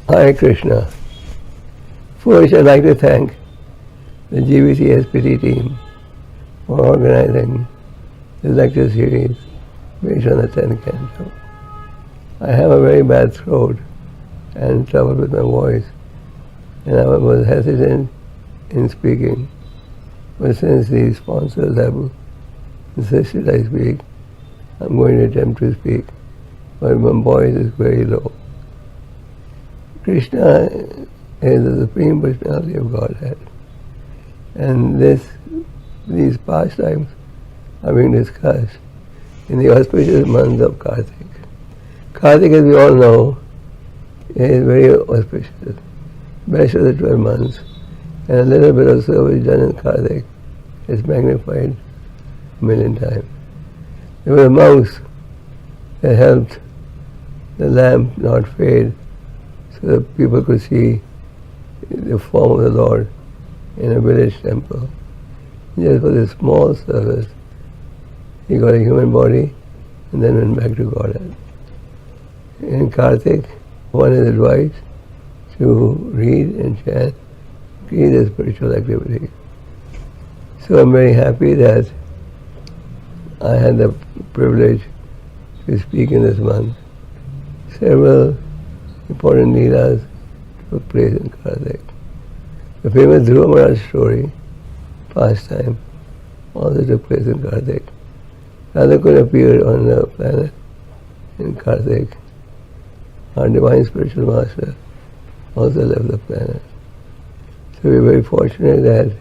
Hare Krishna. First, I'd like to thank the GBC SPT team for organizing the lecture series based on the 10th canto. I have a very bad throat and trouble with my voice, and I was hesitant in speaking. But since the sponsors have insisted I speak, I'm going to attempt to speak, but my voice is very low. Krishna is the Supreme Personality of Godhead, and these pastimes are being discussed in the auspicious month of Kartik. Kartik, as we all know, is very auspicious, best of the 12 months, and a little bit of service done in Kartik is magnified a million times. There was a mouse that helped the lamp not fade so that people could see the form of the Lord in a village temple. Just for this small service, he got a human body and then went back to Godhead. In Kartik, one is advised to read and chant, create a spiritual activity. So I'm very happy that I had the privilege to speak in this month. Several important leelas took place in Kartik. The famous Dhruva Maharaj story, pastime, also took place in Kartik. Radha could appear on the planet in Kartik. Our divine spiritual master also left the planet. So we're very fortunate that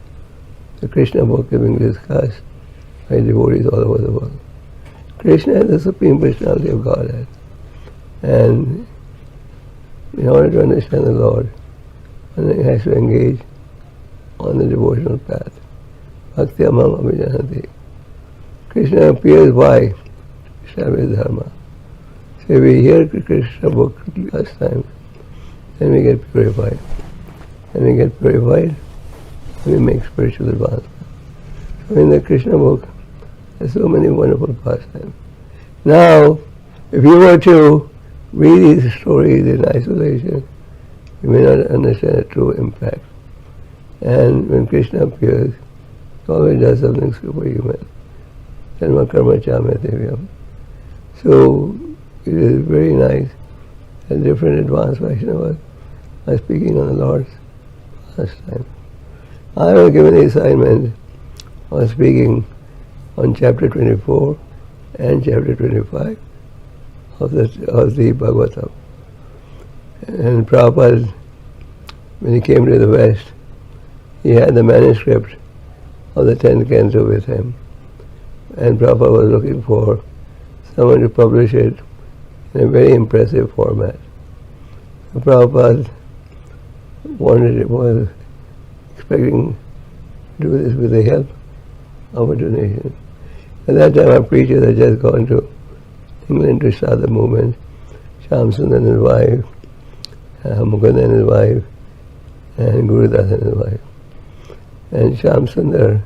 the Krishna book is being discussed by devotees all over the world. Krishna is the Supreme Personality of Godhead, and in order to understand the Lord, one has to engage on the devotional path. Bhakti amam abhijanati. Krishna appears why? Krishna Dharma. So we hear Krishna book last time, then we get purified. When we get purified, we make spiritual advancement. So in the Krishna book, there's so many wonderful pastimes. Now, if you were to read these stories in isolation, you may not understand the true impact. And when Krishna appears, he always does something superhuman. Janma karma chame devyam. So it is very nice that different advanced Vaishnavas are speaking on the Lord's pastime. I was given the assignment of speaking on chapter 24 and chapter 25 of the Bhagavatam. And Prabhupada, when he came to the West, he had the manuscript of the 10th canto with him. And Prabhupada was looking for someone to publish it in a very impressive format. So Prabhupada was expecting to do this with the help of a donation. At that time, our preachers had just gone to England to start the movement. Shamsundar and his wife, Mukunda and his wife, and Gurudas and his wife. And Shamsundar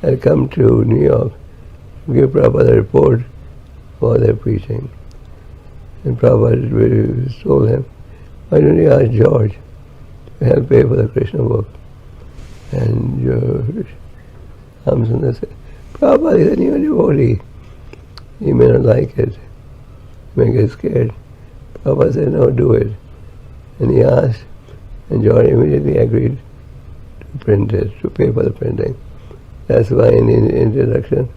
had come to New York to give Prabhupada a report for their preaching. And Prabhupada told him, why don't you ask George to help pay for the Krishna book? And Shamsundar said, Prabhupada is a new devotee. He may not like it. He may get scared. Prabhupada said, no, do it. And he asked, and George immediately agreed to print it, to pay for the printing. That's why in the introduction,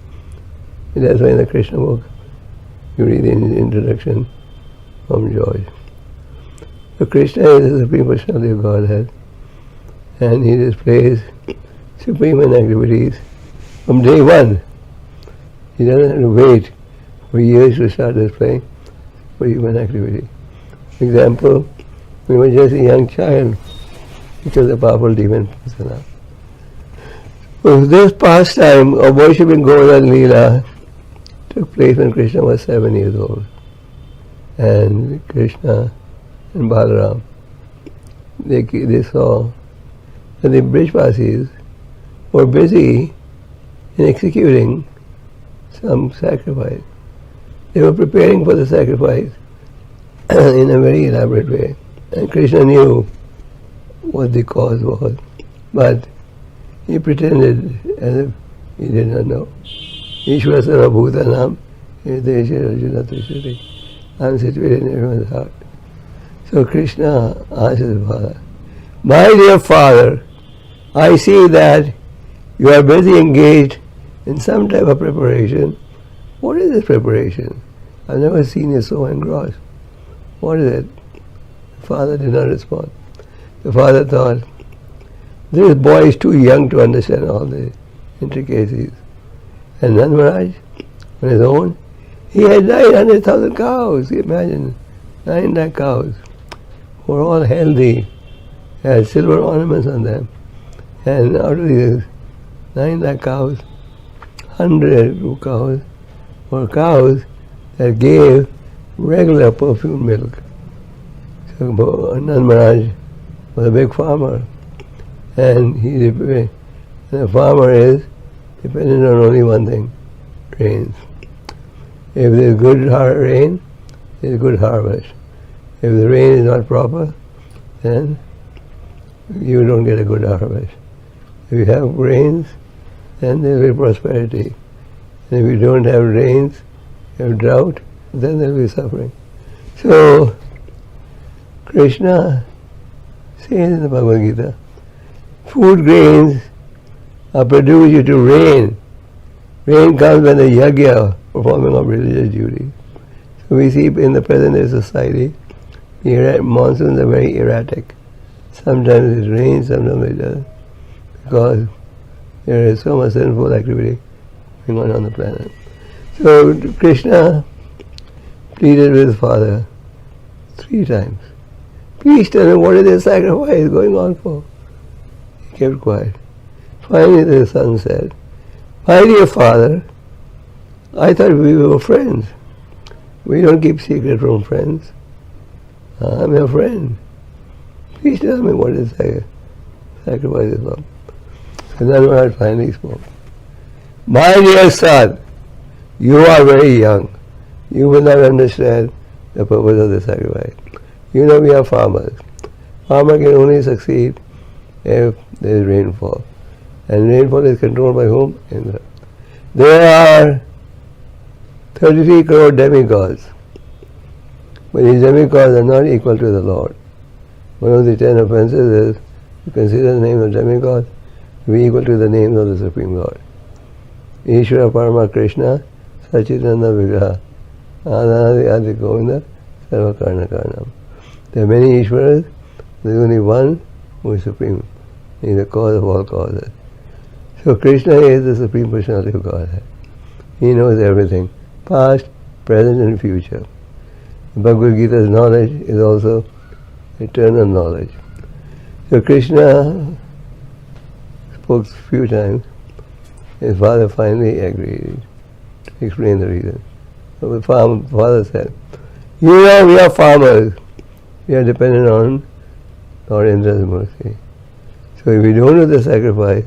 that's why in the Krishna book, you read the introduction from George. So Krishna is the Supreme Personality of Godhead, and he displays supreme activities from day one. He doesn't have to wait for years to start displaying superhuman activity. For example, when he was just a young child, he was a powerful demon persona. So this pastime of worshipping Govardhana Lila took place when Krishna was 7 years old. And Krishna and Balaram, they saw that the Brijvasis were busy in executing some sacrifice. They were preparing for the sacrifice in a very elaborate way. And Krishna knew what the cause was, but he pretended as if he did not know. Ishvara Bhutanam, I'm situated in everyone's heart. So Krishna asked his father, my dear father, I see that you are busy engaged in some type of preparation. What is this preparation? I've never seen you so engrossed. What is it? The father did not respond. The father thought, this boy is too young to understand all the intricacies. And Nand Maharaj, on his own, he had 900,000 cows. Imagine, 900 cows who were all healthy, had silver ornaments on them. And out of these 900 cows, 100 cows were cows that gave regular perfumed milk. So Nand Maharaj was a big farmer, and the farmer is dependent on only one thing, rains. If there is good rain, there is good harvest. If the rain is not proper, then you don't get a good harvest. If you have rains, then there will be prosperity. And if you don't have rains, you have drought, then there will be suffering. So, Krishna says in the Bhagavad Gita, food grains are produced due to rain. Rain comes when the yajna, performing of religious duty. So we see in the present day society, the monsoons are very erratic. Sometimes it rains, sometimes it doesn't, because there is so much sinful activity going on the planet. So Krishna pleaded with his father 3 times. Please tell me, what is this sacrifice going on for? He kept quiet. Finally the son said, my dear father, I thought we were friends. We don't keep secret from friends. I'm your friend. Please tell me what this sacrifice is for. So Nand Maharaj finally spoke. My dear son, you are very young. You will not understand the purpose of the sacrifice. You know we are farmers. Farmer can only succeed if there is rainfall. And rainfall is controlled by whom? Indra. There are 33 crore demigods. But these demigods are not equal to the Lord. One of the 10 offenses is to consider the name of demigod to be equal to the name of the Supreme Lord. Ishvara Parama Krishna Sachitana Vigraha Adhadi Adi Govinda Sarva Karna Karnam. There are many Ishvaras, there is only one who is supreme. He is the cause of all causes. So Krishna is the Supreme Personality of Godhead. He knows everything, past, present and future. Bhagavad Gita's knowledge is also eternal knowledge. So Krishna spoke a few times. His father finally agreed to explain the reason. So the father said, you know we are farmers. We are dependent on Lord Indra's mercy. So if we don't do the sacrifice,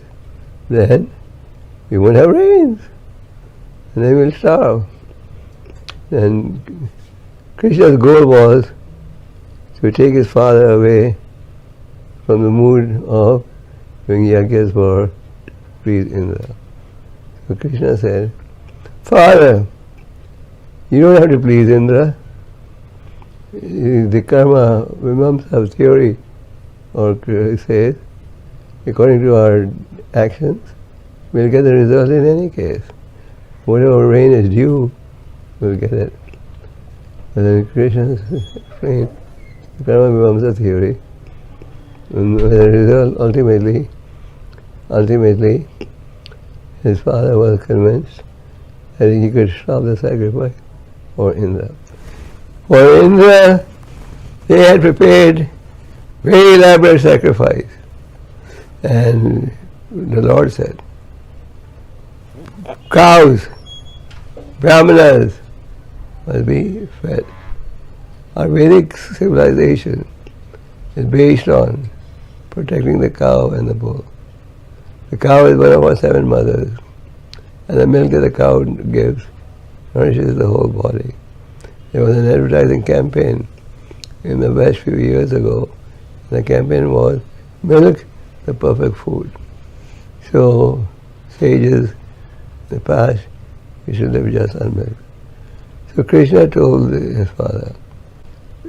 then we won't have rains. And then we'll starve. And Krishna's goal was to take his father away from the mood of doing yajnas for please Indra. So Krishna said, Father, you don't have to please Indra. The karma Vimamsa theory or says, according to our actions, we'll get the result in any case. Whatever rain is due, we'll get it. And then Krishna explained the karma Vimamsa theory. And the result ultimately, his father was convinced that he could stop the sacrifice for Indra. For Indra, they had prepared very elaborate sacrifice. And the Lord said, cows, brahmanas must be fed. Our Vedic civilization is based on protecting the cow and the bull. The cow is one of our 7 mothers, and the milk that the cow gives nourishes the whole body. There was an advertising campaign in the West few years ago. The campaign was milk, the perfect food. So sages in the past, you should live just on milk. So Krishna told his father,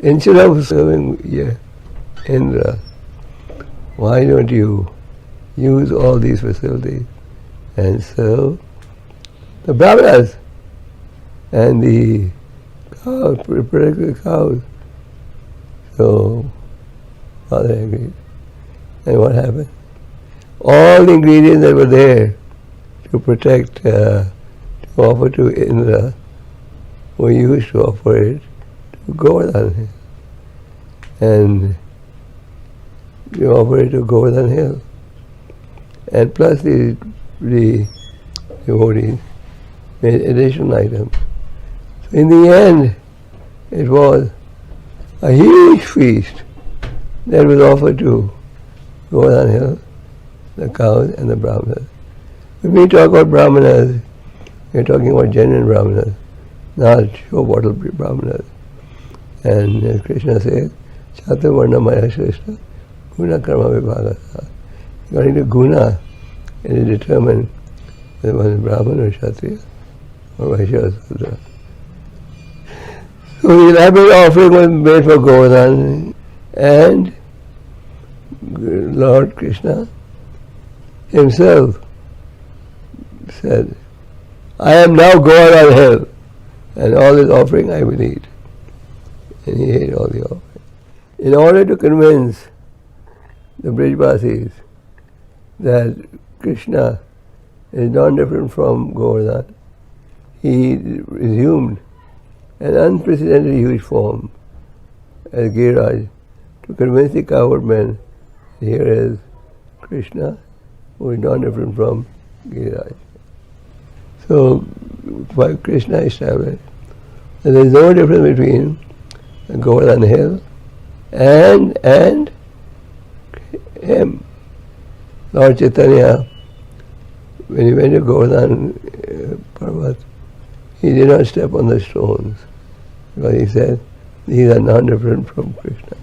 instead of serving Indra, why don't you use all these facilities and serve the Brahmanas and the cows, protect the cows. So father agreed. And what happened? All the ingredients that were there to protect, to offer to Indra, were used to offer it to Govardhana. And you offer it to Govardhana Hill. And plus the devotees made additional items. So in the end, it was a huge feast that was offered to Govardhana Hill, the cows and the Brahmanas. When we talk about Brahmanas, we're talking about genuine Brahmanas, not show bottle Brahmanas. And as Krishna says, Chatra Varna Maya Shrishta Guna Karma Vibhagata. According to Guna, it is determined whether one is Brahman or Kshatriya or Vaishya or Sudra. So the elaborate offering was made for Govardhana, and Lord Krishna himself said, I am now Govardhana Hill, and all this offering I will eat. And he ate all the offering. In order to convince the Brijvasis that Krishna is not different from Govardhana, he resumed an unprecedented huge form as Giriraj to convince the cowherd men here is Krishna, who is not different from Giriraj. So, while Krishna established that there is no difference between Govardhana Hill and him. Lord Chaitanya, when he went to Govardhana Parvat, he did not step on the stones, because he said, these are not different from Krishna.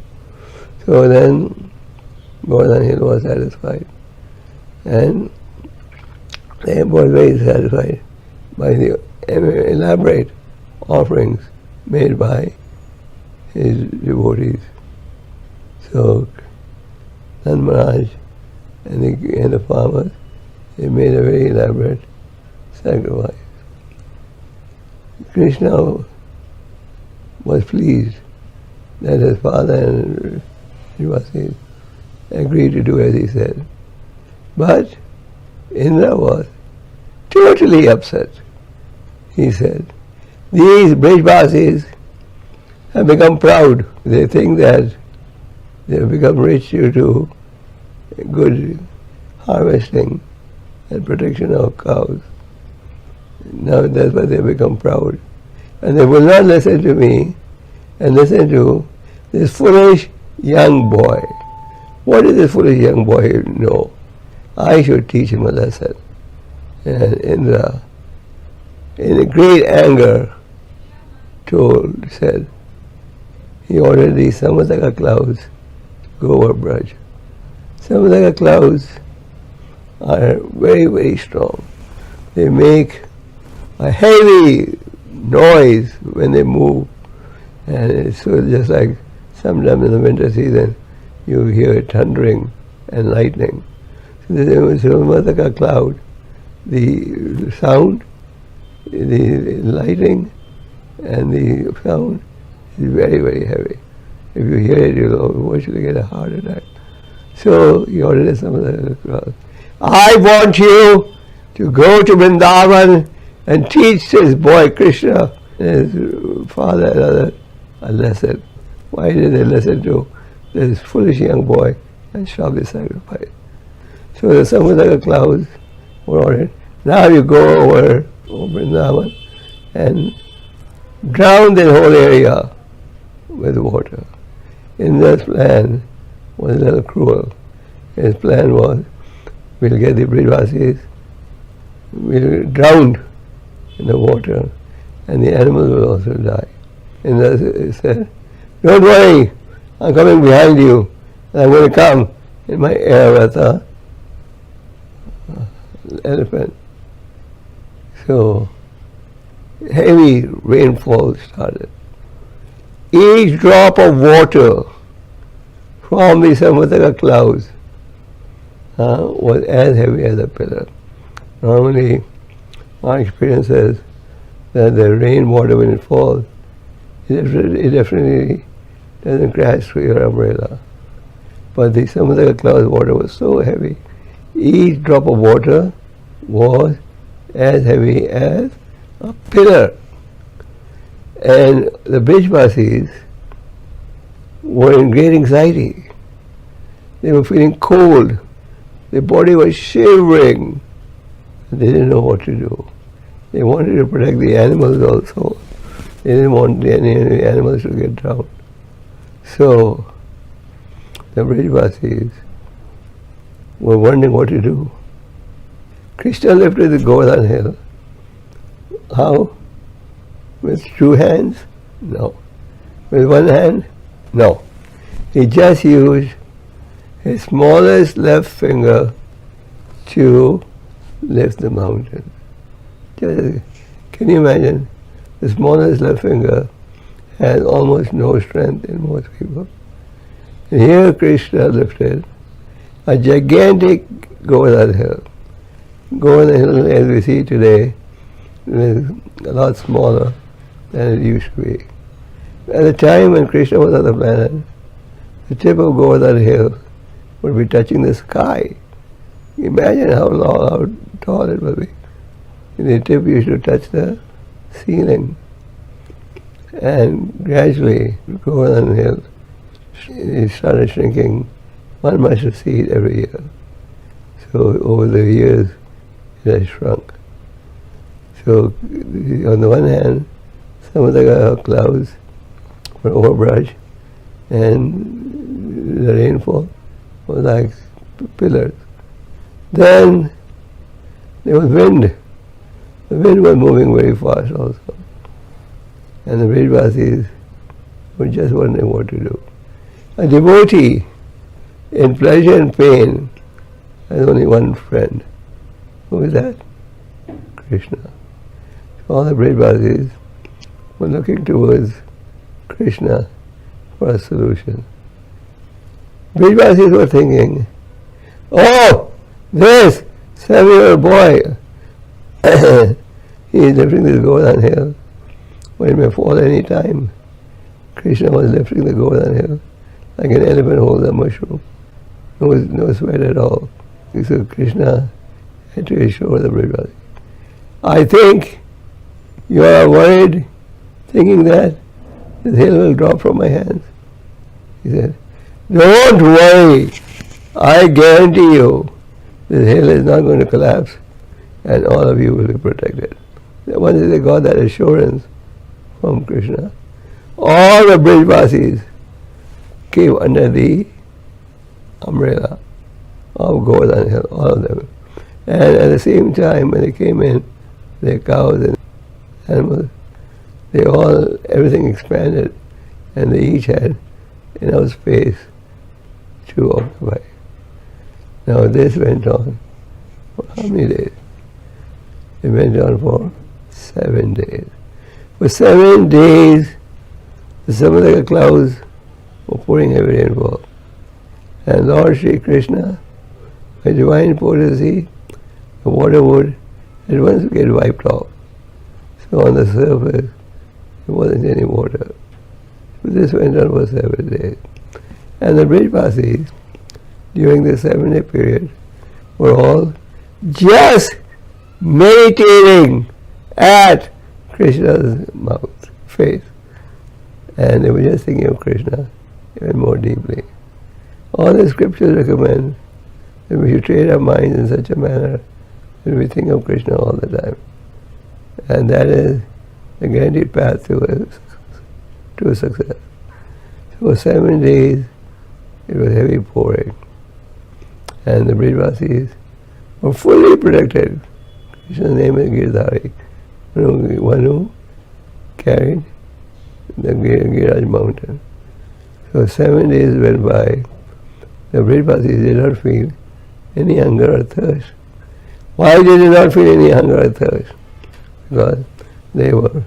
So then Govardhana Hill was satisfied, and they were very satisfied by the elaborate offerings made by his devotees. So Nand Maharaj and the farmers, they made a very elaborate sacrifice. Krishna was pleased that his father and Srivasi agreed to do as he said. But Indra was totally upset. He said, these Brijvasis have become proud. They think that they have become rich due to good harvesting and protection of cows. Now that's why they have become proud. And they will not listen to me and listen to this foolish young boy. What does this foolish young boy know? I should teach him a lesson. And Indra, in a great anger, said, he ordered the Samataka clouds to go over Braj. Samataka clouds are very, very strong. They make a heavy noise when they move, and it's just like sometime in the winter season you hear thundering and lightning. So the Samataka cloud, the sound, the lighting and the sound is very, very heavy. If you hear it, you'll eventually get a heart attack. So he ordered some of the crowd, I want you to go to Vrindavan and teach this boy Krishna and his father and other a lesson. Why did they listen to this foolish young boy and stop the sacrifice? So the Samataka clouds were ordered. Now you go over Vrindavan and drown the whole area with water. Indra's plan was a little cruel. His plan was, we'll get the Brijvasis, we'll drown in the water, and the animals will also die. Indra said, don't worry, I'm coming behind you, and I'm going to come in my Airavata elephant. So heavy rainfall started. Each drop of water from the Samataka clouds was as heavy as a pillar. Normally, our experience says that the rainwater, when it falls, it definitely doesn't crash through your umbrella. But the Samataka clouds water was so heavy, each drop of water was as heavy as a pillar. And the Brijvasis were in great anxiety. They were feeling cold. Their body was shivering. They didn't know what to do. They wanted to protect the animals also. They didn't want any animals to get drowned. So the Brijvasis were wondering what to do. Krishna lifted the Govardhana hill. How? With two hands? No. With one hand? No. He just used his smallest left finger to lift the mountain. Just, can you imagine? The smallest left finger has almost no strength in most people. And here Krishna lifted a gigantic Govardhana hill. Govardhana hill, as we see today, is a lot smaller than it used to be. At the time when Krishna was on the planet, the tip of Govardhana hill would be touching the sky. Imagine how long, how tall it would be. The tip used to touch the ceiling. And gradually, Govardhana hill it started shrinking 1 measure seed every year. So over the years, it has shrunk. So on the one hand, some of the clouds were overbrushed, and the rainfall was like pillars. Then there was wind. The wind was moving very fast also. And the Brijvasis were just wondering what to do. A devotee in pleasure and pain has only one friend. Who is that? Krishna. So all the Brijvasis were looking towards Krishna for a solution. Brijvasis were thinking, oh, this 7-year-old boy, he is lifting this Govardhana hill, but it may fall any time. Krishna was lifting the Govardhana hill like an elephant holds a mushroom. No sweat at all. So Krishna had to assure the Brijvasis, I think you are worried, thinking that this hill will drop from my hands. He said, don't worry, I guarantee you this hill is not going to collapse and all of you will be protected. Once they got that assurance from Krishna, all the Brijvasis came under the umbrella of Govardhana hill, all of them. And at the same time, when they came in, their cows and animals, everything expanded, and they each had enough space to occupy. Now this went on for how many days? It went on for 7 days. For 7 days, the Samataka clouds were pouring heavy rainfall. And Lord Sri Krishna, by divine potency, the water would at once get wiped off. So on the surface, there wasn't any water. So this went on for 7 days. And the Brijvasis, during the 7-day period, were all just meditating at Krishna's mouth, face. And they were just thinking of Krishna even more deeply. All the scriptures recommend that we should train our minds in such a manner that we think of Krishna all the time. And that is the guaranteed path to success. So for 7 days, it was heavy pouring. And the Brijvasis were fully protected. Krishna's name is Girdhari, one who carried the Giraj mountain. So 7 days went by. The Brajvasis did not feel any hunger or thirst. Why did they not feel any hunger or thirst? Because they were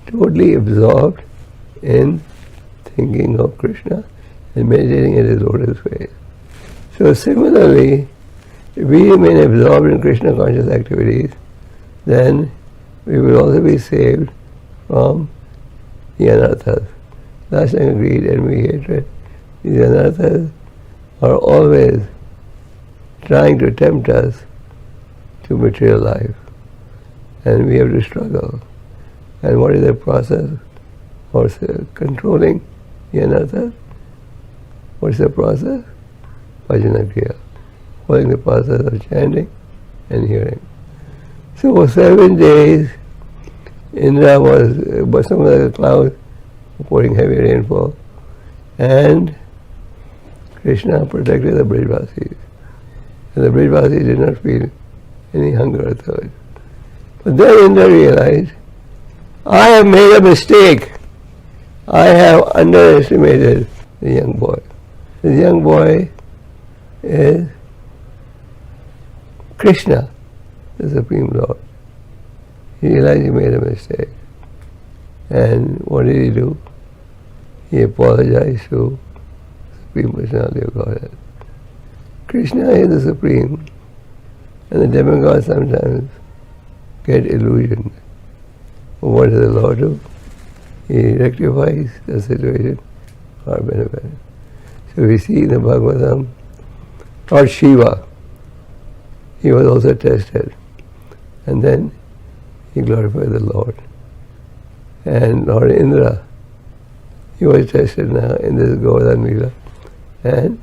totally absorbed in thinking of Krishna and meditating at his lotus feet. So similarly, if we remain absorbed in Krishna conscious activities, then we will also be saved from the anarthas. Last time greed, envy, hatred. These anarthas are always trying to tempt us to material life. And we have to struggle. And what is the process for controlling the anarthas? What's the process? Bhajana Kriya. Following the process of chanting and hearing. So for 7 days, Indra was something like a cloud pouring heavy rainfall, and Krishna protected the Brajvasis. And the Brajvasis did not feel any hunger or thirst. But then Indra realized, I have made a mistake. I have underestimated the young boy. The young boy is Krishna, the Supreme Lord. He realized he made a mistake. And what did he do? He apologized to Supreme Personality of Godhead. Krishna is the Supreme, and the demigods sometimes get illusioned. What does the Lord do? He rectifies the situation for our benefit. So we see in the Bhagavatam, Lord Shiva, he was also tested, and then he glorified the Lord. And Lord Indra, he was tested now in this Govardhana Lila, and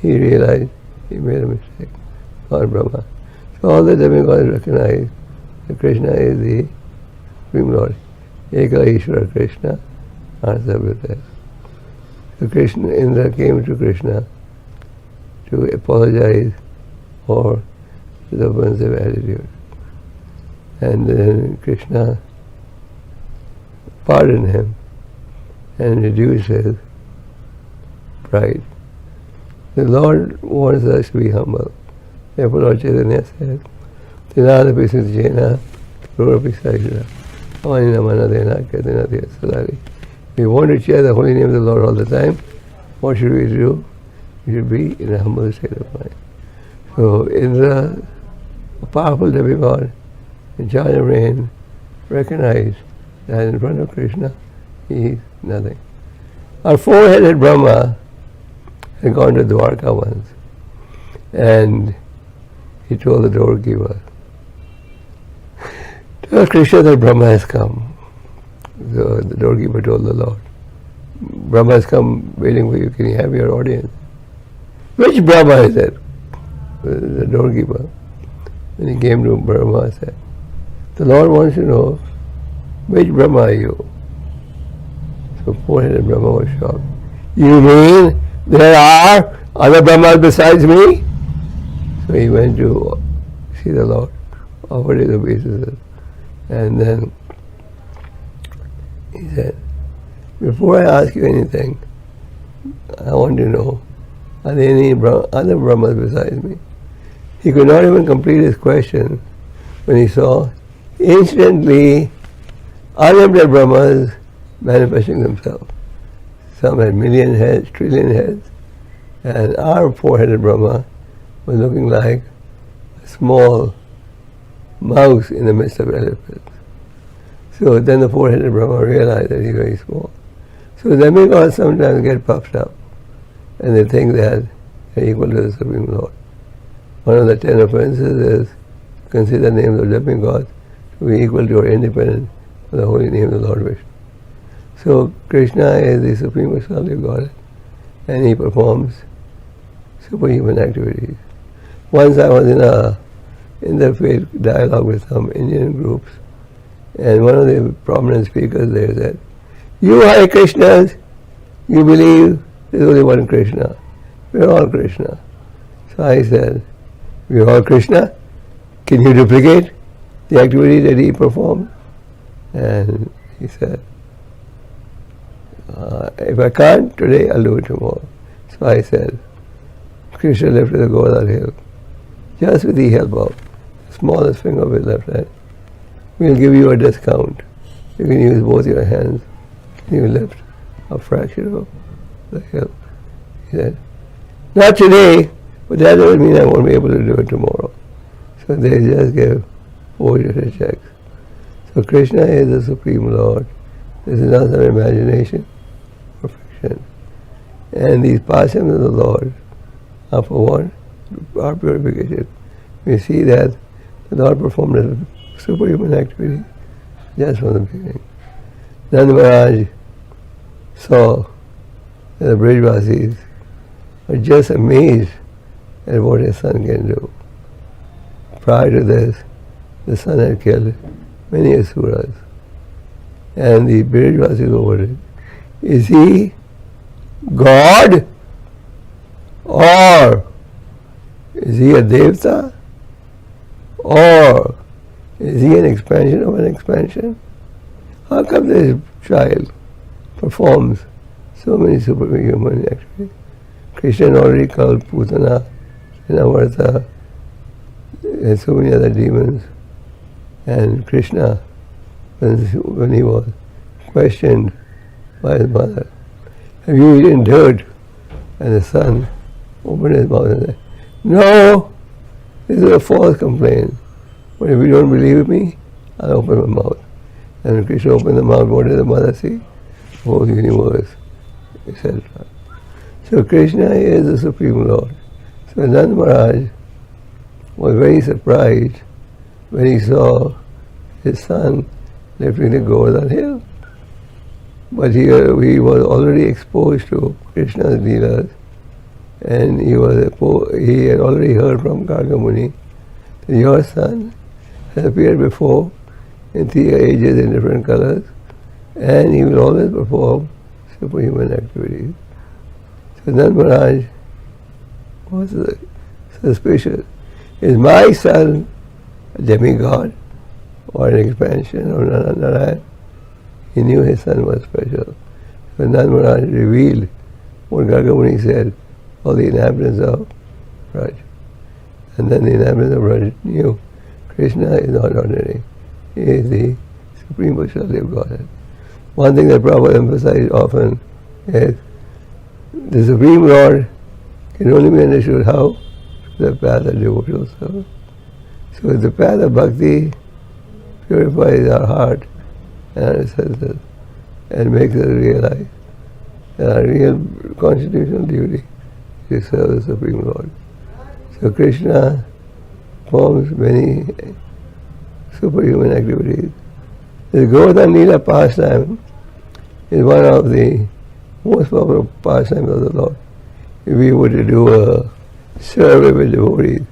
he realized he made a mistake. Lord Brahma. So all the demigods recognize that Krishna is the Supreme Lord. Eka Ishvara Krishna, Artha. So Krishna, Indra came to Krishna to apologize for the offensive attitude. And then Krishna pardoned him and reduced his pride. The Lord wants us to be humble. Therefore Lord Chaitanya said, Tinadapi Sujjena, Rupapi Sajjana, Amanina Manadena, Katina Sadari. If we want to chant the holy name of the Lord all the time, what should we do? We should be in a humble state of mind. So Indra, a powerful demigod, in charge of rain, recognized that in front of Krishna, he is nothing. Our four-headed Brahma had gone to Dwarka once, and he told the doorkeeper, tell Krishna that Brahma has come. So the doorkeeper told the Lord, Brahma has come waiting for you, can you have your audience? Which Brahma is it? The doorkeeper. When he came to Brahma, said, the Lord wants to know, which Brahma are you? So four-headed Brahma was shocked. You mean there are other Brahmas besides me? So he went to see the Lord, offered his obeisances, and then he said, before I ask you anything, I want to know, are there any other Brahmas besides me? He could not even complete his question when he saw instantly unlimited Brahmas manifesting themselves. Some had million heads, trillion heads, and our four-headed Brahma was looking like a small mouse in the midst of elephants. So then the four-headed Brahma realized that he's very small. So demigods sometimes get puffed up, and they think that they're equal to the Supreme Lord. One of the 10 offenses is consider the names of demigods to be equal to or independent of the holy name of the Lord Vishnu. So Krishna is the Supreme Personality of Godhead, and he performs superhuman activities. Once I was in a interfaith dialogue with some Indian groups, and one of the prominent speakers there said, you Hare Krishnas, you believe there's only one Krishna. We're all Krishna. So I said, we're all Krishna? Can you duplicate the activity that he performed? And he said, if I can't today, I'll do it tomorrow. So I said, Krishna lifted the Govardhana hill, just with the help of the smallest finger of his left hand. We'll give you a discount. You can use both your hands. You lift a fraction of the hill. He said, not today, but that doesn't mean I won't be able to do it tomorrow. So they just gave forged checks. So Krishna is the Supreme Lord. This is not some imagination or fiction. And these pastimes of the Lord are for one, our purification. We see that the Lord performed a superhuman activity just from the beginning. Nanda Maharaj saw that the Brijvasis were just amazed at what his son can do. Prior to this, the son had killed many asuras. And the Brijvasis were worried. Is he God? Or is he a Devta? Or is he an expansion of an expansion? How come this child performs so many superhuman activities? Krishna already called Putana and Avarta and so many other demons. And Krishna, when he was questioned by his mother, have you eaten dirt? And the son opened his mouth and said, no, this is a false complaint. But if you don't believe me, I'll open my mouth. And when Krishna opened the mouth, what did the mother see? The whole universe, etc. So Krishna is the Supreme Lord. So Nanda Maharaj was very surprised when he saw his son lifting the Govardhana hill. But he was already exposed to Krishna's Leelas, and he had already heard from Kartika Muni that your son has appeared before in 3 ages in different colors, and he will always perform superhuman activities. So Nanda Maharaj was suspicious. Is my son a demigod or an expansion of Narayan? He knew his son was special. So Nanda Maharaj revealed what Kartika Muni said, all the inhabitants of Raj. And then the inhabitants of Raj knew Krishna is not ordinary. He is the Supreme Personality of Godhead. One thing that Prabhupada emphasized often is the Supreme Lord can only be understood how? The path of devotional service. So the path of bhakti purifies our heart and our senses and makes us realize that our real constitutional duty is to serve the Supreme Lord. So Krishna performs many superhuman activities. The Govardhana Lila pastime is one of the most popular pastimes of the Lord. If we were to do a survey with devotees,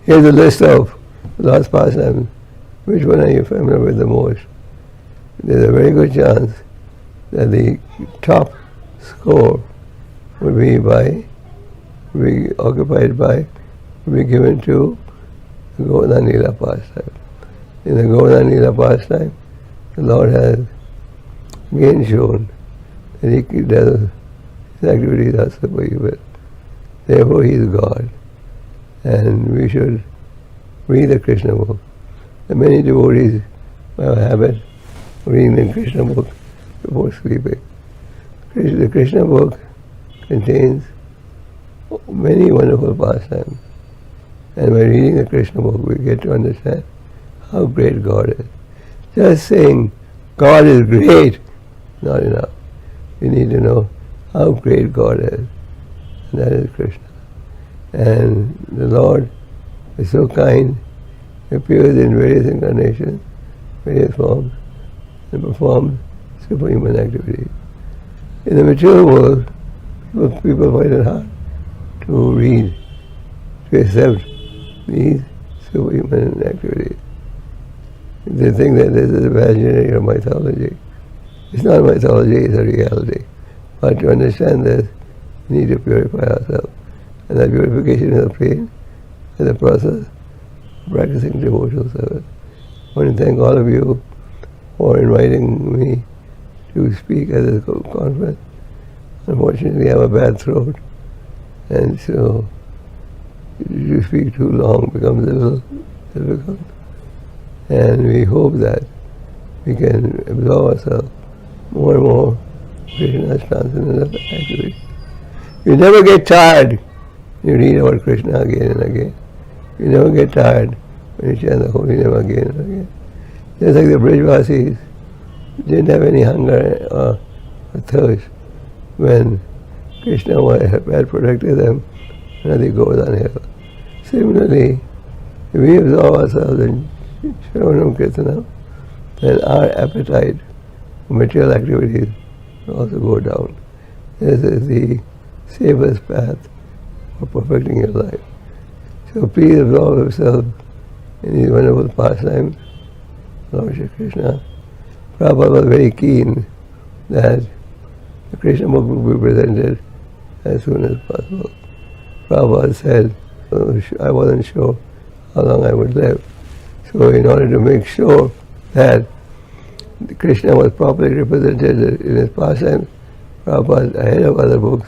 here's a list of the Lord's pastimes. Which one are you familiar with the most? There's a very good chance that the top score will be occupied by, will be given to the Govardhana Lila pastime. In the Govardhana Lila pastime, the Lord has again shown that he does his activities are superhuman. Therefore he is God. And we should read the Krishna book. The many devotees have a habit of reading the Krishna book before sleeping. The Krishna book contains many wonderful pastimes. And by reading the Krishna book, we get to understand how great God is. Just saying God is great, not enough. We need to know how great God is. And that is Krishna. And the Lord is so kind, he appears in various incarnations, various forms, and performs superhuman activities. In the material world, people find it hard to read, to accept these superhuman activities. They think that this is imaginary or mythology. It's not mythology, it's a reality. But to understand this, we need to purify ourselves. And that purification is obtained in the process of practicing devotional service. I want to thank all of you for inviting me to speak at this conference. Unfortunately, I have a bad throat, and so to speak too long becomes a little difficult. And we hope that we can absorb ourselves more and more Krishna's transcendental activity. You never get tired. You read about Krishna again and again. You never get tired when you chant the holy name again and again. Just like the Brijvasis didn't have any hunger or thirst when Krishna had protected them and they Govardhana hill. Similarly, if we absorb ourselves in Shravanam Kirtanam, then our appetite for material activities will also go down. This is the safest path for perfecting your life. So please absorb yourself in these wonderful pastimes, Lord Shri Krishna. Prabhupada was very keen that the Krishna book would be presented as soon as possible. Prabhupada said, I wasn't sure how long I would live. So in order to make sure that Krishna was properly represented in his pastimes, Prabhupada, ahead of other books,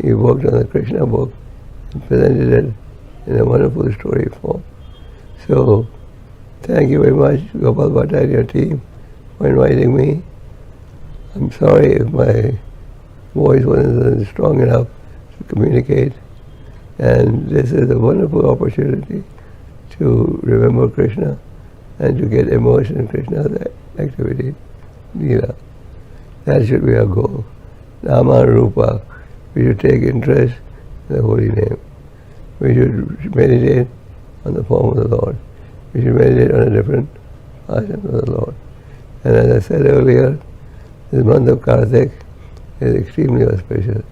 he worked on the Krishna book and presented it in a wonderful story form. So, thank you very much, Gopal Bhatta and your team, for inviting me. I'm sorry if my voice wasn't strong enough to communicate, and this is a wonderful opportunity to remember Krishna and to get immersed in Krishna's activity, Lila. That should be our goal. Nama and Rupa. We should take interest in the holy name. We should meditate on the form of the Lord. We should meditate on a different asana of the Lord. And as I said earlier, this month of Kartika is extremely auspicious.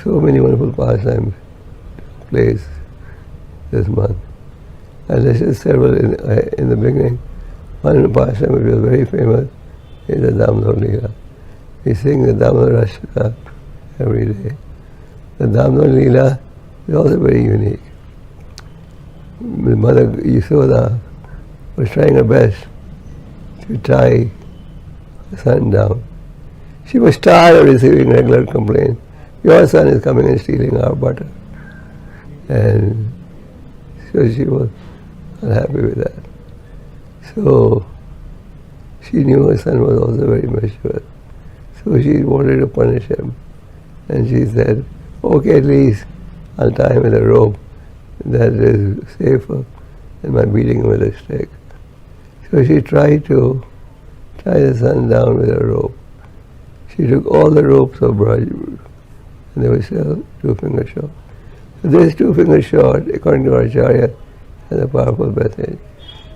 So many wonderful pastimes took place this month. I listed several in the beginning. One pastime which was very famous is the Damodar Lila. We sing the Damodar Ashtra every day. The Damodar Lila is also very unique. Mother Yasoda was trying her best to tie her son down. She was tired of receiving regular complaints. Your son is coming and stealing our butter. And so she was unhappy with that. So she knew her son was also very mischievous. So she wanted to punish him. And she said, okay, at least I'll tie him with a rope. That is safer than my beating him with a stick. So she tried to tie the son down with a rope. She took all the ropes of Braj, and they were still 2 fingers short. So this 2 fingers short, according to our Acharya, has a powerful message.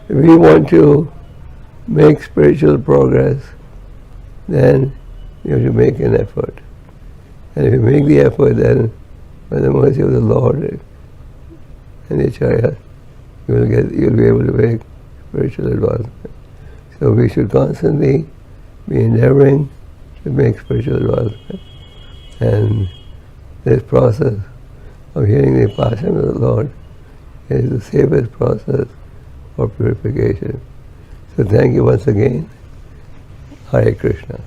If we want to make spiritual progress, then you have to make an effort. And if you make the effort, then by the mercy of the Lord and the Acharya, you'll be able to make spiritual advancement. So we should constantly be endeavoring to make spiritual advancement. And this process of hearing the passion of the Lord is the safest process for purification. So thank you once again. Hare Krishna.